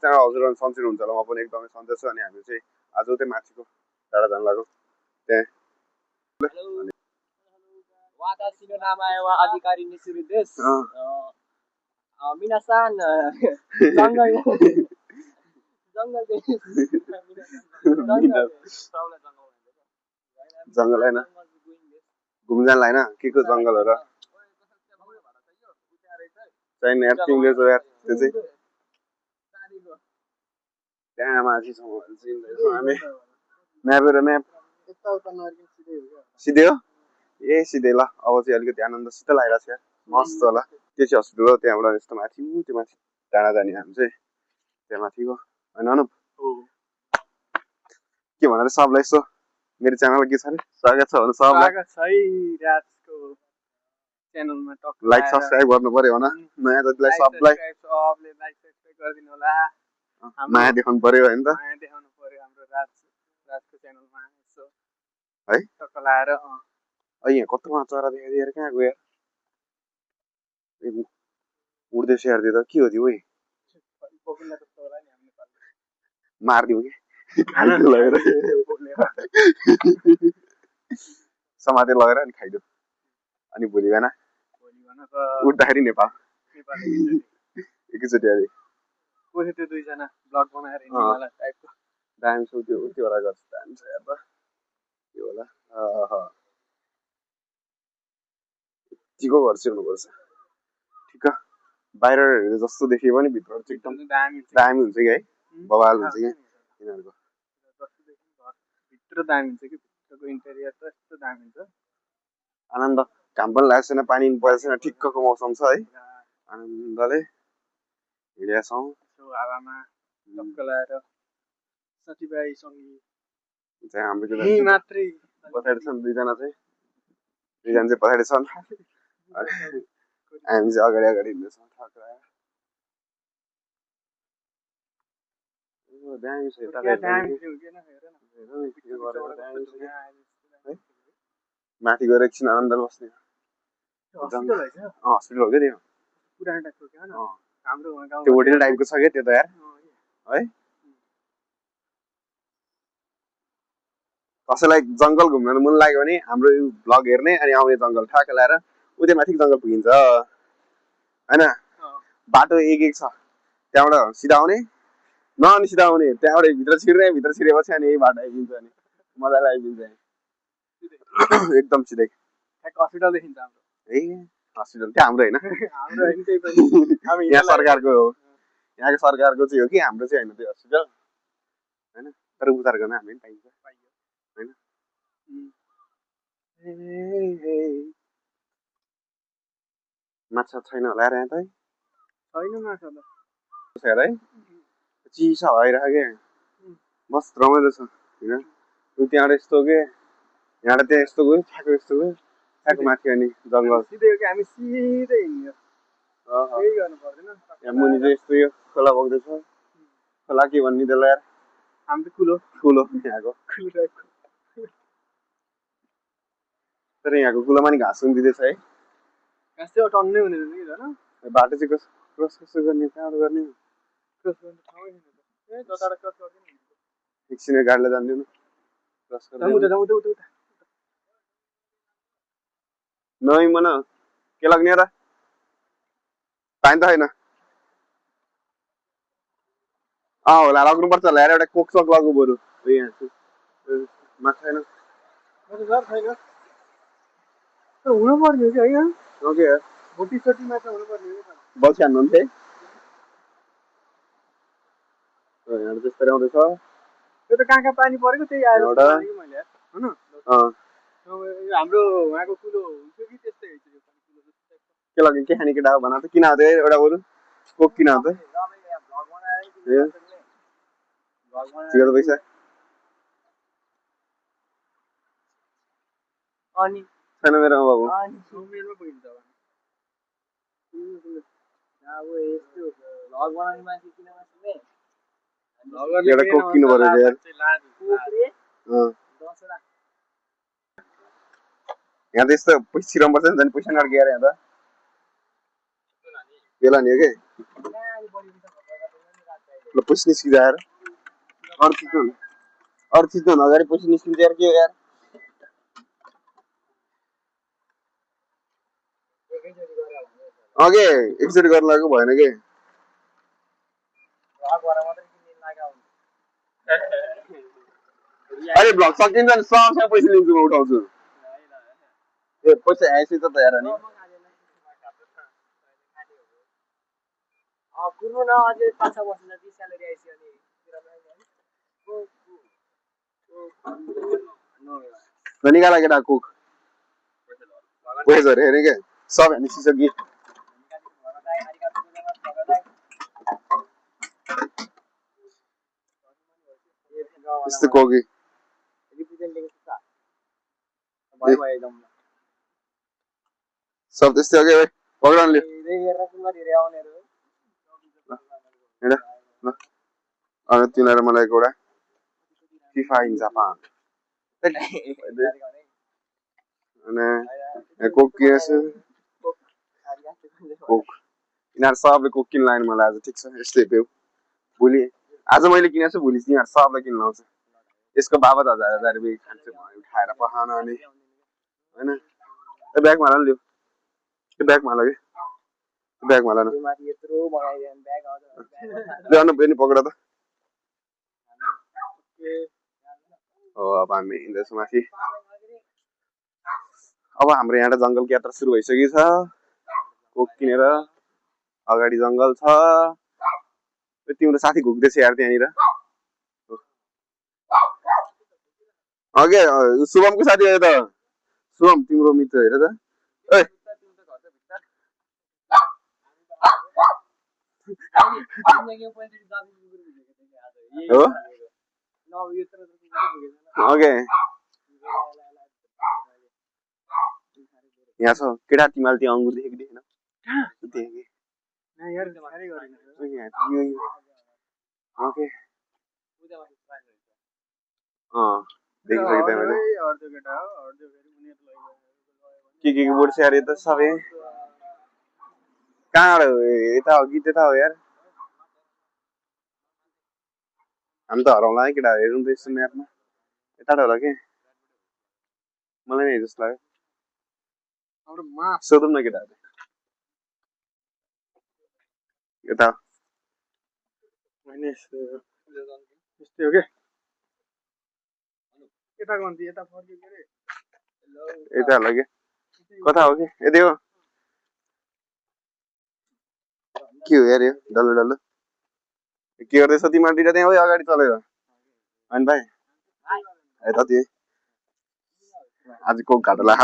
कतिजना हजुरहरू सन्चै हुन्छ होला, म पनि एकदमै सन्चै छु। अनि हामी चाहिँ आज चाहिँ माथिको डाँडा जान लाग्यो त्यहाँ। जङ्गल होइन घुम्न जानु होइन के को जङ्गलहरू चाहिने यार तिमीले त यार त्यो चाहिँ त्यहाँ माथि छौँ हामी म्यापहरू म्याप सिधै हो ए सिधै ल अब चाहिँ अलिकति आनन्द शीतल आइरहेको छ यार मस्त होला त्यो चाहिँ हस्पिटल हो त्यहाँबाट यस्तो माथि त्यो माथि डाँडा जाने हामी चाहिँ त्यहाँ माथिको होइन अनुप के भनेर सबलाई यसो मेरो च्यानल के छ अरे स्वागत छ भने सबलाई लाइक सब्सक्राइब गर्नु पर्यो होला नयाँ जतिलाई सबलाई माया देखाउनु पर्यो होइन त है यहाँ कत्रोमा चरा देखाइदिएर कहाँ गयो उड्दैछ हेर्दै त के हो त्यो ओइ मारिदिउँ कि लगेर समातेर लगेर अनि खाइदिउँ अनि भोलि बिहान उठ्दाखेरि नेपाल एकैचोटि अरे त्यो दुईजना ब्लग बनाएर दामी छ त्यो उत्योबाट गर्छ दामी छ यार त के होला यतिको घर चाहिँ हुनुपर्छ ठिक बाहिर हेरेर जस्तो देखियो पनि भित्र चाहिँ एकदम दामी हुन्छ कि है बवाल हुन्छ कि यिनीहरूको भित्र दामी हुन्छ कि भित्रको इन्टेरियर त यस्तो दामी हुन्छ आनन्द घाम पनि लागेको छैन पानी पनि परेको छैन ठिक्कको मौसम छ है आनन्दले हिँडेका छौँ हावामा टक्क लगाएर साथीभाइ सँगै चाहिँ हाम्रो मात्रै पछाडि छन् दुईजना चाहिँ पछाडि छन् हामी चाहिँ अगाडि हिँड्दैछौँ ठक्क लगाएर दामी छ माथि गएर एकछिन आनन्द बस्ने हस्पिटल हो क्या त्यो होटेल टाइपको छ क्या त्यो त यार है कसैलाई जङ्गल घुम्न मन लाग्यो भने हाम्रो भ्लग हेर्ने अनि आउने जङ्गल ठ्याक्क लगाएर उतै माथि जङ्गल पुगिन्छ होइन बाटो एक छ त्यहाँबाट सिधा आउने नआउने सिधा आउने त्यहाँबाट भित्र छिरेपछि अनि यही बाटो आइदिन्छ अनि मजाले आइदिन्छ एकदम सिधै हस्पिटल देखिन्छ हाम्रो ए हस्पिटल त्यो हाम्रो होइन यहाँ सरकारको हो यहाँको सरकारको चाहिँ हो कि हाम्रो चाहिँ होइन त्यो हस्पिटल होइन तर उतार गर्न हामी पनि पाइन्छ होइन माछा छैन होला यहाँ त छैन माछा त हेर है चिसा भइरहेको क्या मस्त रमाइलो छ होइन त्यहाँबाट यस्तो के यहाँबाट त्यहाँ यस्तो गयो ठ्याक्क यस्तो गयो ठ्याक्क माथि अनि जङ्गल सिधै हो कि हामी सिधै हिँड्यो केही गर्नु पर्दैन यहाँ मुनि चाहिँ यस्तो यो खोला बग्दैछ खोला के भन्ने त्यसलाई यार हामी त ठुलो यहाँको तर यहाँको कुलोमा नि घाँस पनि दिँदैछ है घाँस चाहिँ टन्नै हुने रहेछ कि झन् बाटो चाहिँ क्रस कसो गर्ने कहाँबाट गर्ने क्रस गर्ने ठाउँ एकछिन गाडीलाई जान्दैन क्रस नहीं मन के लाग्ने र पानी त छैन होला लाग्नुपर्छ होला यार एउटा कोक सोक लाग्नु बरु यहाँ माछा छैन हुनु पर्ने हो कि होइन ओके बोटी सोटी माछा हुनु पर्ने हो बल्छी हान्नुहुन्थ्यो यहाँ त्यस्तै आउँदैछ त्यो त कहाँ पानी परेको त्यही आएर मैले होइन हाम्रो उहाँको कुलो हुन्छ कि त्यस्तै के लाग्यो के खाने केटा हो भन त किन आउँथ्यो एउटा बरु कोक किन आउँथ्यो ठिक पैसा अनि छैन मेरोमा बाबु एउटा कोक किन्नु पर्यो यार यहाँ त यस्तो पैसा छिराउनु पर्छ नि झन् पैसा नर्किएर यहाँ त बेला नि हो कि ल पैसा निस्किन्छ यार अरू चिज अगाडि पैसा निस्किन्छ यार के हो यार अघि एकचोटि गर्न लागेको भएन के अरे ब्लग सकिन्छ नि सबसँग पैसा लिन्छु म उठाउँछु ए पैसा आएपछि त यार अनि कुर्नु न अझै 5 वर्ष जति स्यालेरी आइसक्यो अनि निकाला केटा कुक पैसा हेरे के सब हेर्ने सिसक्यो यस्तो कोगी सब त्यस्तै हो कि पक्राउनु लियो तिनीहरू मलाई एउटा फिफा इन जापान अनि कोक किनेछु कोक यिनीहरू सबले कोक किन्नु लाग्यो मलाई आज ठिक छ यस्तै भ्यू भोलि आज मैले किनेको छु भोलि तिनीहरू सबलाई किन्नु लाउँछ यसको बाबत हजार रुपियाँ खान्छु उठाएर पखाउन अनि होइन ब्यागमा हाल लियो त्यो ब्यागमा हाल कि ब्यागमा हाल ल्याउनु पनि पक्र त हो अब हामी हिँड्दैछौँ माथि अब हाम्रो यहाँ जङ्गलको यात्रा सुरु भइसकेको छ कोक किनेर अगाडि जङ्गल छ तिम्रो साथी घुक्दैछ यार त्यहाँनिर अघि शुभमको साथी हो त शुभम तिम्रो मित्र हेर त हो ओके यहाँ छ केटा तिमीले त्यो अङ्गुर देखेको देखेन देखेँ ओके के बोर्ड यार यता सबै कहाँ यता हो कि त्यता हो यार हामी त हराउँला है केटा हेरौँ त यसो म्यापमा यता होला के मलाई नै जस्तो लाग्यो सोधौँ न केटाहरू यता यस्तै हो क्या यता होला कि कता हो कि यतै हो के हो यार यो डल्लो डल्लो के गर्दैछ तिमीहरू दुइटा त्यहाँ हो अगाडि चलेर होइन भाइ यता त्यो आज कोक घाटो लाख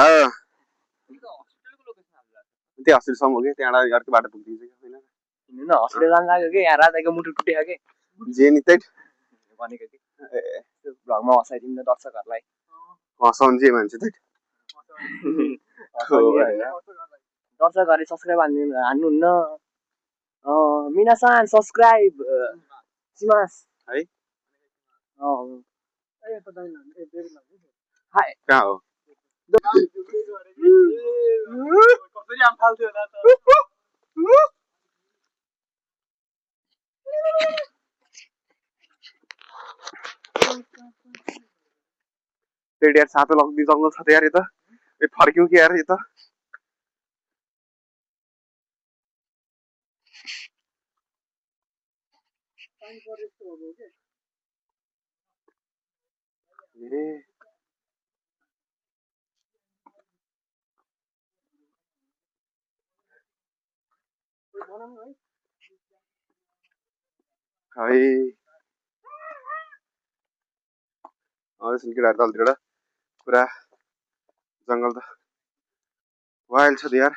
त्यो हस्पिटलसम्म हो कि त्यहाँबाट अर्को बाटो पुगिदिन्छ कि हस्पिटल जानु लाग्यो कि यहाँ राजाको मुटु टुटेको के जे नि त्यही भनेको कि भ्लगमा हँसाइदिनु न दर्शकहरूलाई हँसाउने मान्छे त्यही दर्शकहरूले सब्सक्राइब हान्नुहुन्न मिनासान सब्सक्राइब सिमास है हाय कहाँ हो कसरी आम फाल्थ्यो होला त त्यही यार सातो लग्दी जङ्गल छ त यार यता फर्क्यौँ कि यार यता है केटाहरू तलतिर पुरा जङ्गल त वाइल्ड छ त यार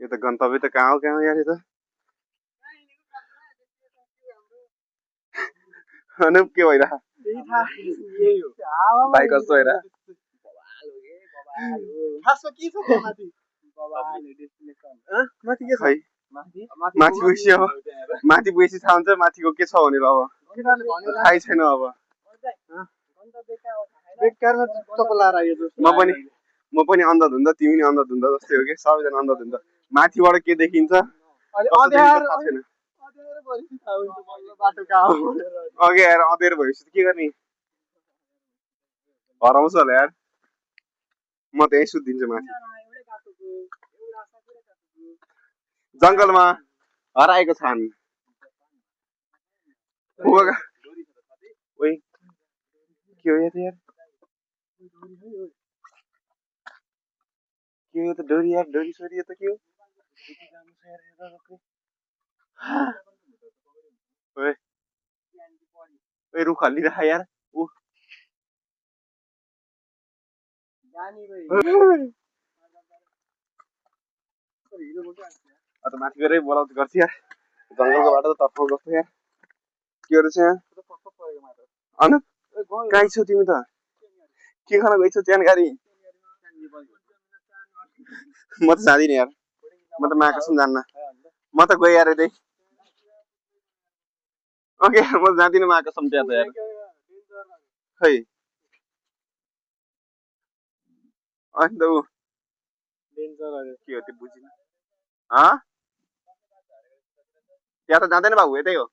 यो त गन्तव्य त कहाँ हो यार यो त अनुप के भइरह भाइ कस्तो भइरह खासमा के छ त्यहाँ माथि माथि के छ है माथि गएपछि अब माथि गएपछि थाहा हुन्छ माथिको के छ भनेर अब थाहै छैन अब बेकारमा चप्पल लाएर आयो म पनि अन्धधुन्ध तिमी पनि अन्धधुन्ध जस्तै हो कि सबैजना अन्धधुन्ध माथिबाट के देखिन्छ अघि आएर अँधेर भएपछि के गर्ने हराउँछ होला यार म त यहीँ सुत्दिन्छु माथि जङ्गलमा हराएको छन् ओइ के हो यो त यार के हो त डोरी यार डोरी सोरी त के हो ओए ओए रुख हल्लिरह यार ऊ अब माथि गएर बोलाउँछ गर्छ यार जङ्गलको बाटो त तर्फ गएको यार के रहेछ यहाँ अन कहीँ छौ तिमी त के खान गइछौ जानकारी म त जाँदिनँ यार म त माया कसम जान्न म त गएँ यार यतै ओके म त जाँदिनँ माया कसम त्यहाँ त यार खै अन्त ऊ के हो त्यो बुझिन त्यहाँ त जाँदैन बाबु यतै हो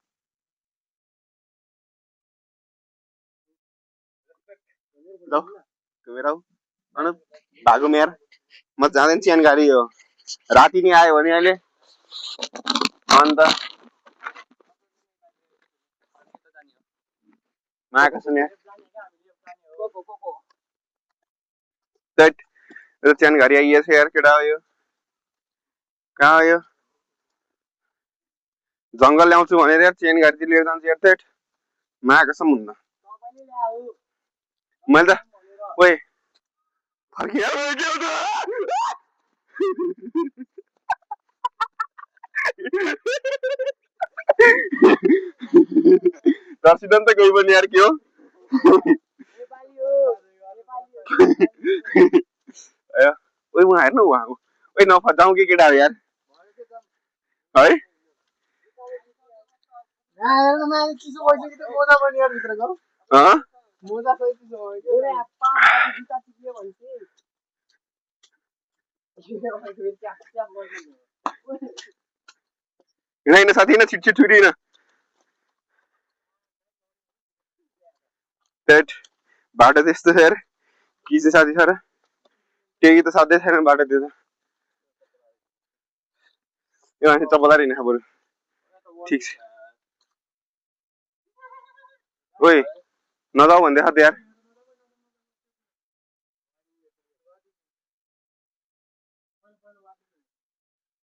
भागौँ यार म जाँदैन चिहान गाडी हो राति नै आयो भने अहिले अन्त माया कसम यार चिहान गाडी आइएछ यार केटा हो यो कहाँ हो यो जङ्गल ल्याउँछु भनेर यार चेन गाडी लिएर जान्छ यार त्यट माया कसम हुन्न मैले त ओए दर्शिदन त गई पनि यार के हो ओए उहाँ हेर्नु उहाँ ओए नफजाउँ कि केटा हो यार है हिँड साथी हिँड छिट छिट हिँड बाटो त्यस्तो छ यार कि चाहिँ साथी छ र केही त साध्यै छैन बाटो त्यो त यो मान्छे चप्पल हिँड्ने बरु ठिक छ ओए नजाऊ भन्दैछ त यार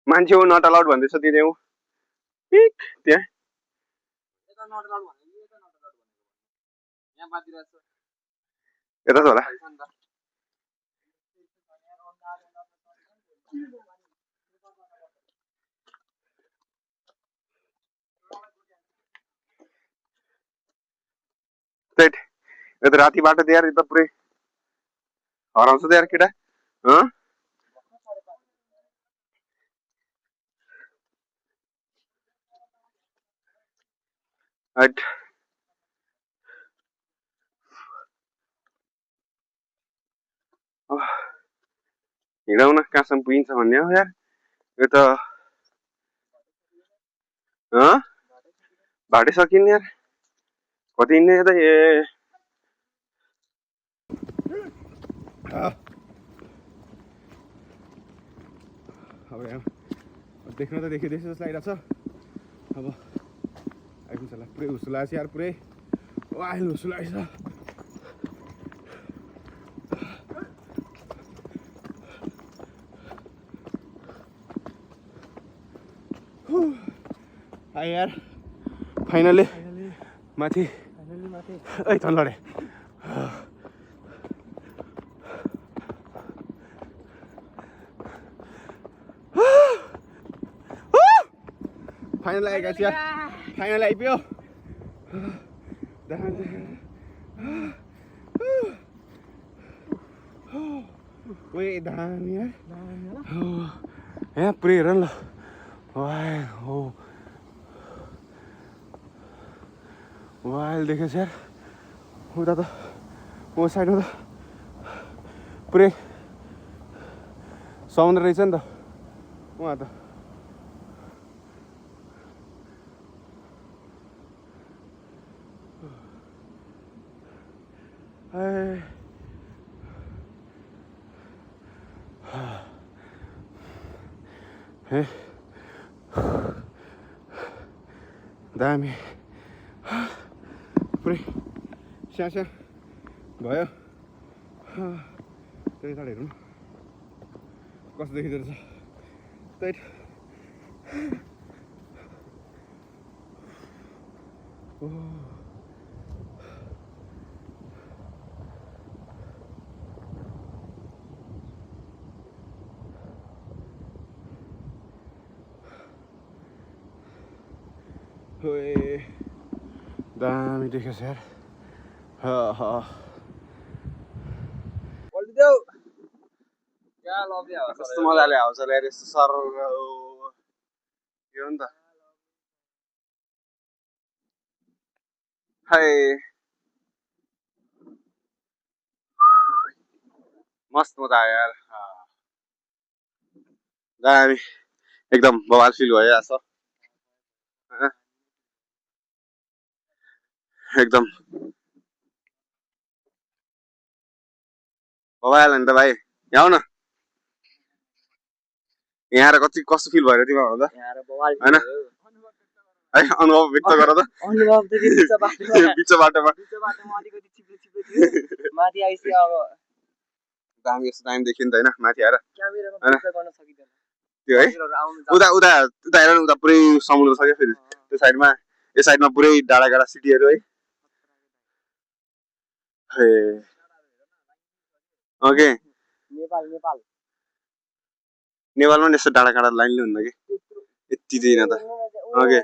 मान्छे हो नट अलाउड भन्दैछ त्यहाँ त्यहाँ यता होला यो त राति बाटो त यार यो त पुरै हराउँछ त यार केटा हिँडाउन कहाँसम्म पुगिन्छ भन्ने हो यार यो त बाटै सकिने यार कति हिँड्ने त ए अब यहाँ देख्न त देखिँदैछ जस्तो लागिरहेको छ अब आइपुग्छ होला पुरै हुसु लागेको छ यार पुरै अहिले हुसु लागेको छ आयो यार फाइनली माथि ऐ तलडे फाइनल आएगा यार फाइनल आइपुग्यो ओए दामी यार यहाँ पुरै हेर न ल वाइल हो वाइल देखेछ यार उता त ओ साइडमा त पुरै समुद्र रहेछ नि त उहाँ त ए दामी पुरै स्यास्या भयो त्यही टाढा हेरौँ कस्तो देखिँदो रहेछ त्यही ओए दामी देखेछ यार कस्तो मजाले हाउँछ यार यस्तो सर यो नि त हाय मस्त मजा आयो यार दामी एकदम बवाल फिल भयो छ एकदम बवाल नि त भाइ यहाँ आउ न यहाँ कति कस्तो फिल भयो तिमीलाई भन्दा हैन है अनुभव व्यक्त गर त अनुभव त बिच बाटोमा अलिकति चिप्लो चिप्लो थियो माथि आइसक्यो अब दामी यस्तो दामी देखियो नि त हैन माथि आएर क्यामेरामा क्याप्चर गर्न सकिदैन त्यो है उता उता उता हेर उता पुरै समुद्र छ क्या फेरि त्यो साइडमा यो साइडमा पुरै डाँडा डाँडा सिटीहरू है ए ओके नेपाल नेपाल नेपालमा नि यस्तो डाँडा काँडा लाइनले हुन्न कि यति दिन त ओके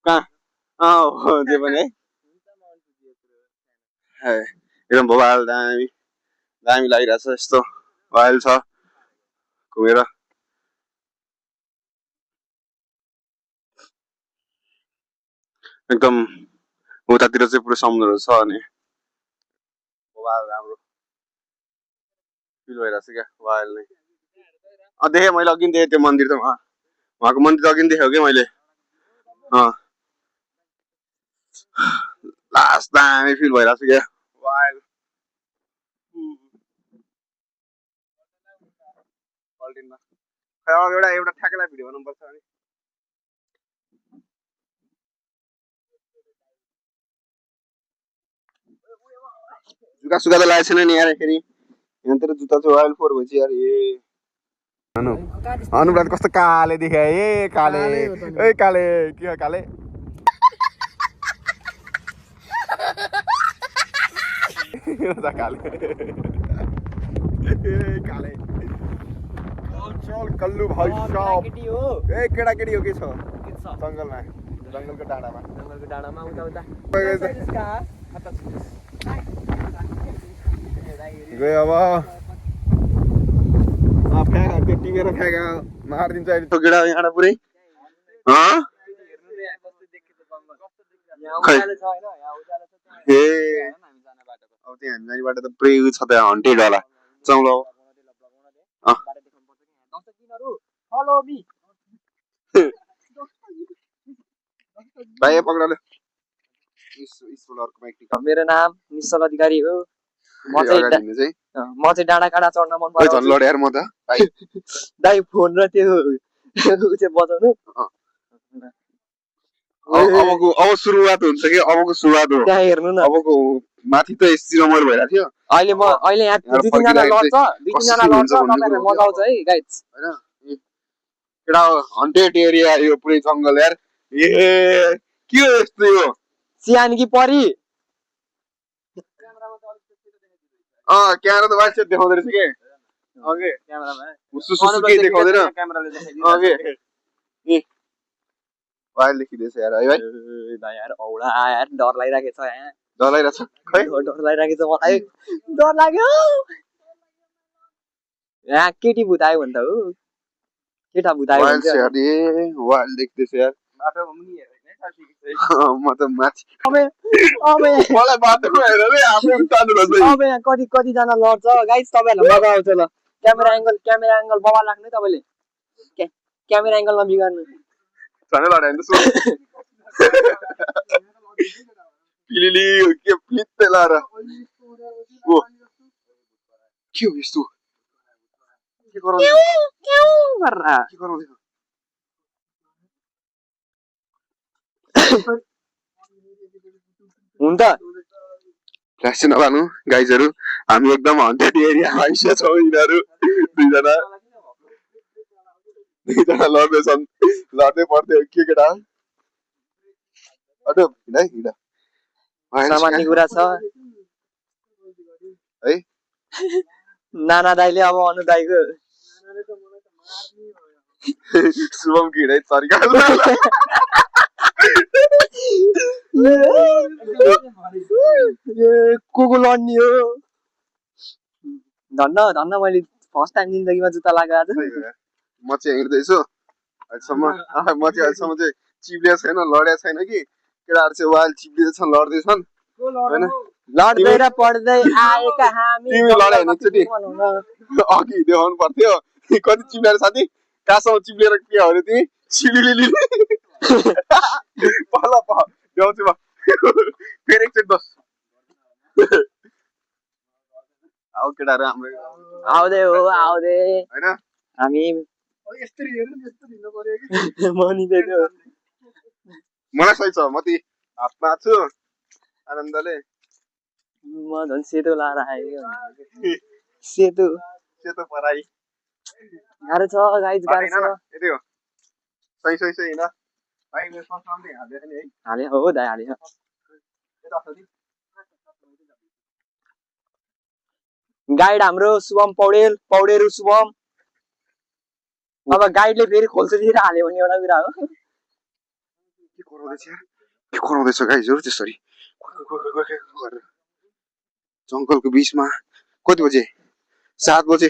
कहाँ हो त्यो पनि है एकदम बवाल दामी दामी लागिरहेछ यस्तो वाइल छ घुमेर एकदम उतातिर चाहिँ पुरै समुद्रहरू छ अनि बवाल राम्रो फिल भइरहेछ क्या वाइल नै देखेँ मैले अघि देखेँ त्यो मन्दिर त उहाँको मन्दिर अघि देखेँ कि मैले लास्ट दामी फिल भइरहेछ क्या वाइल एउटा ठ्याक्कलाई भिडियो बनाउनु पर्छ अनि जुत्ता सुत्ता त लागेको छैन नि यार फेरि यहाँतिर जुत्ता चाहिँ वाइल फोर भएपछि यार ए अनुराध कस्तो काले देखे ए काले ए काले के हो काले काले ए काले चल कल्लु भाइ साहब ए केटाकेटी हो के छ जङ्गलमा जङ्गलको डाँडामा उता उता गयो अब फ्याँक त्यो टिपेर फ्याँक मारिदिन्छ अहिले त्यो केटा यहाँ पुरै ए अब त्यहाँ हामी जानेबाट त पुरै छ त हन्टेड होला चौला भाइ पक्राले मेरो नाम निश्चल अधिकारी हो म चाहिँ डाँडा काँडा चढ्न मन पर्छ यार म त दाइ फोन र त्यो चाहिँ बजाउनु अब सुरुवात हुन्छ कि अबको सुरुवात हो त्यहाँ हेर्नु न अबको माथि त यस्तो रमाइलो भइरहेको थियो अहिले यहाँ दुई तिनजना लड्छ तपाईँहरूलाई मजा आउँछ है गाइज होइन एउटा हन्टेड एरिया यो पुरै जङ्गल यार ए के हो यस्तो यो सियान कि परी क्यामेरा त वाइट सेट देखाउँदो रहेछ के ओके केही देखाउँदैन ओके वाइल देखिँदैछ यार है भाइ यार औडा यार डर लागिरहेको छ यहाँ डर लागिरहेछ खै डर लागिरहेको छ मलाई डर लाग्यो यहाँ केटी भूत आयो भने त हो केटा भूत आयो भने वाइल्ड चाहिँ यार ये वाइल्ड देख्दैछ यार म त माथि अब मलाई बाटोमा हेरेर आफै उतार्नु पर्छ अब यहाँ कतिजना लड्छ गाइस तपाईँहरूलाई मजा आउँछ ल क्यामेरा एङ्गल बबा राख्नु तपाईँले क्यामेरा एङ्गल नबिगार्नु सँगै लडायो नि त सो पिलिली के फ्लित्तै लाएर ओ के हो यस्तो के गराउँदै हुन्छ फ्ल्यास चाहिँ नलानु गाइजहरू हामी एकदम हन्टेड एरियामा आइसकेको छौँ यिनीहरू दुईजना लड्दैछन् लड्दै पर्थ्यो के केटा अटो हिँड सामान्य कुरा छ है नाना दाइले अब अनु दाइको शुभम की हिँडाइ तरिका को लड्ने हो धन्न मैले फर्स्ट टाइम जिन्दगीमा जुत्ता लगाएको आज म चाहिँ हिँड्दैछु अहिलेसम्म म चाहिँ अहिलेसम्म चाहिँ चिप्लिएको छैन लडेको छैन कि केटाहरू चाहिँ वाइल्ड चिप्लिँदैछन् लड्दैछन् होइन लड्दै र पढ्दै आएका हामी तिमी लडाइ होइन एकचोटि अघि देखाउनु पर्थ्यो कति चिप्लेर साथी कहाँसम्म चिप्लेर के हो अरे तिमी चिलिली पल देखाउँछु म फेरि एकचोटि दस आऊ केटाहरू हाम्रो आउँदै हो आउँदै होइन हामी मलाई सही छ म ती हातमा छु आनन्दले म झन् सेतो लाएर आएको सेतो पराई गाह्रो छ गाइज गाह्रो छ यति हो सही होइन भाइ मेरो ससमाले हाल्दै छ नि है हाले हो दाइ हाले गाइड हाम्रो शुभम पौडेल शुभम अब गाइडले फेरि खोल्छतिर हाल्यो भने एउटा कुरा हो के कराउँदैछ गाइजहरू त्यसरी जङ्गलको बिचमा कति बजे 7 बजे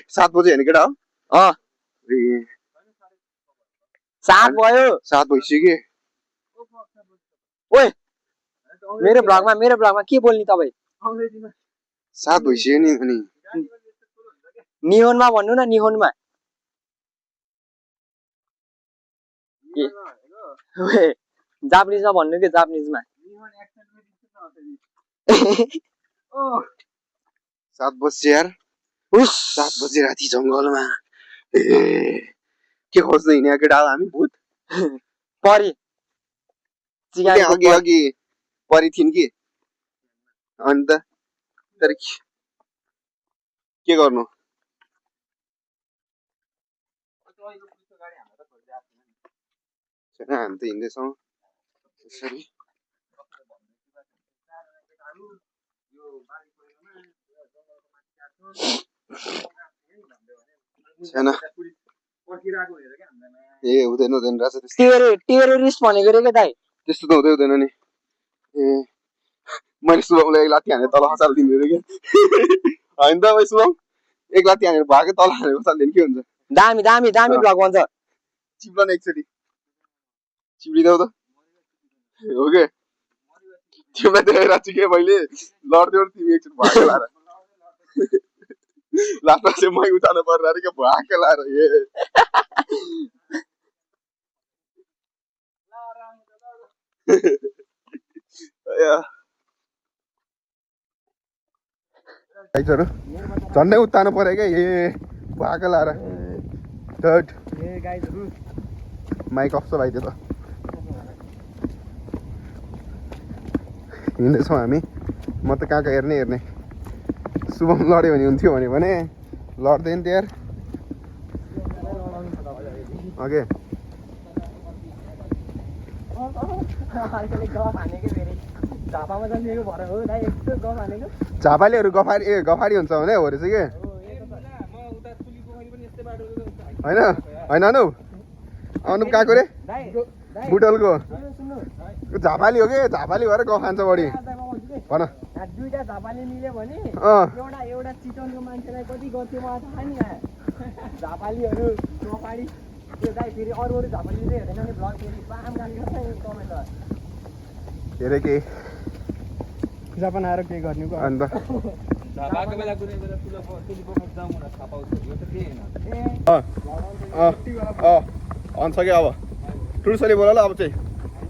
होइन केटा हो 7 भयो 7 भइसक्यो ओए मेरो ब्लगमा के बोल्ने तपाईँ 7 भइसक्यो नि अनि निहोनमा भन्नु न निहोनमा जापानिजमा भन्नु के जापानिजमा 7 बजे यार 7 बजे राति जङ्गलमा के खोज्दै हिँड्या केटा हामी भूत परी अघि परी थिइन् कि अन्त तर के गर्नु हामी त हिँड्दैछौँ यसरी छैन ए हुँदैन रहेछ टेरोरिस्ट भनेको रे के दाइ त्यस्तो त हुँदैन नि ए मैले शुभमलाई एक लात्ती हानेर तल खसालिदिनु रे कि होइन त शुभम एक लात्ती हानेर भागो तल हानेर खसालिदिनु के हुन्छ दामी ब्लग भन्छ चिप्लन एकचोटि चिप्लिदेऊ त हो के तिमीलाई देखेर चाहिँ के मैले लड्थ्यौ तिमी एकचोटि भागो लाएर लास्टमा चाहिँ मै उठाउनु पर्ला अरे क्या भागो लाएर गाइजहरु झन्डै उत्तानु पर्यो क्या भागो लाएर माइक अफ छ भाइ त्यो त हिँड्दैछौँ हामी म त कहाँ हेर्ने शुभम लड्यो भने हुन्थ्यो भने लड्दैन त यार ओके झापालीहरू गफारी हुन्छ भने हो रहेछ के होइन अनुप कहाँको रे बुटलको झापाली हो कि झापाली भएर गफ खान्छ बढी भन दुईटा झापाले मिल्यो भने अँ एउटा चितवनको मान्छेलाई कति गर्थ्यो मलाई थाहा नि यहाँ झापालीहरू नपाडी त्यो दाइ फेरि अरू झापाली चाहिँ हेर्दैन नि भ्लग फेरि बाम गाली गर्छ नि कमेन्टमा हेरे के जापान आएर के गर्ने अन्त झापाको बेला कुनै बेला ठुलो टेलिफोनमा जाउँ न थाहा पाउँछ यो त केही होइन अन छ कि अब ठुल्सोले बोला ल अब चाहिँ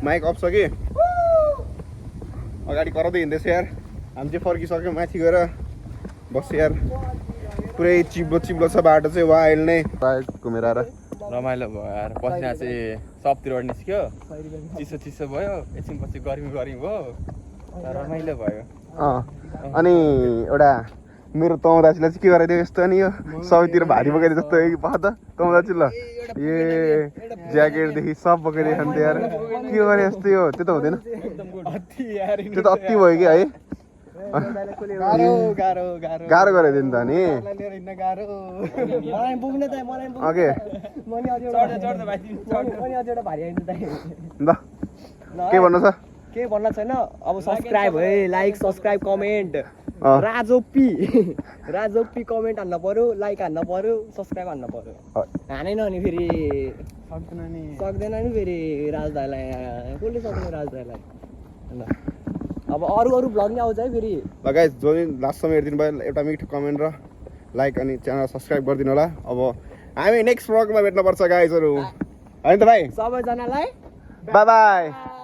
माइक अफ छ कि अगाडि कराउँदै हिँड्दैछ यार हामी चाहिँ फर्किसक्यौँ माथि गएर बस यार पुरै चिप्लो चिप्लो छ बाटो चाहिँ वाइल्ड नै घुमेर आएर रमाइलो भयो यार पसिना चाहिँ सबतिरबाट निस्क्यो चिसो चिसो भयो एकछिनपछि गर्मी गर्मी भयो रमाइलो भयो अनि एउटा मेरो तौदासीलाई चाहिँ के गराइदियो यस्तो नि यो सबैतिर भारी बोकाइदियो जस्तो पख त तौदासी ल ए ज्याकेटदेखि सब बोकाइदियो खान्थ्यो यार के गरे यस्तो यो त्यो त हुँदैन त्यो त अति भयो कि है गाह्रो गराइदियो नि त नि ओके के भन्नु छ के भन्न छैन अब सब्सक्राइब है लाइक सब्सक्राइब कमेन्ट राजोपी कमेन्ट हान्न पर्यो लाइक हान्न पर्यो सब्सक्राइब हान्न पर्यो हानेन भने फेरि सक्दैन नि फेरि राजदाईलाई कसले सक्दैन राजदाईलाई अब अरू भ्लग नि आउँछ है फेरि ल गाइस जो लास्टसम्म हेरिदिनु भयो एउटा मिठो कमेन्ट र लाइक अनि च्यानल सब्सक्राइब गरिदिनु होला अब हामी नेक्स्ट भ्लगमा भेट्नुपर्छ गाइजहरू होइन त भाइ सबैजनालाई बाई बाई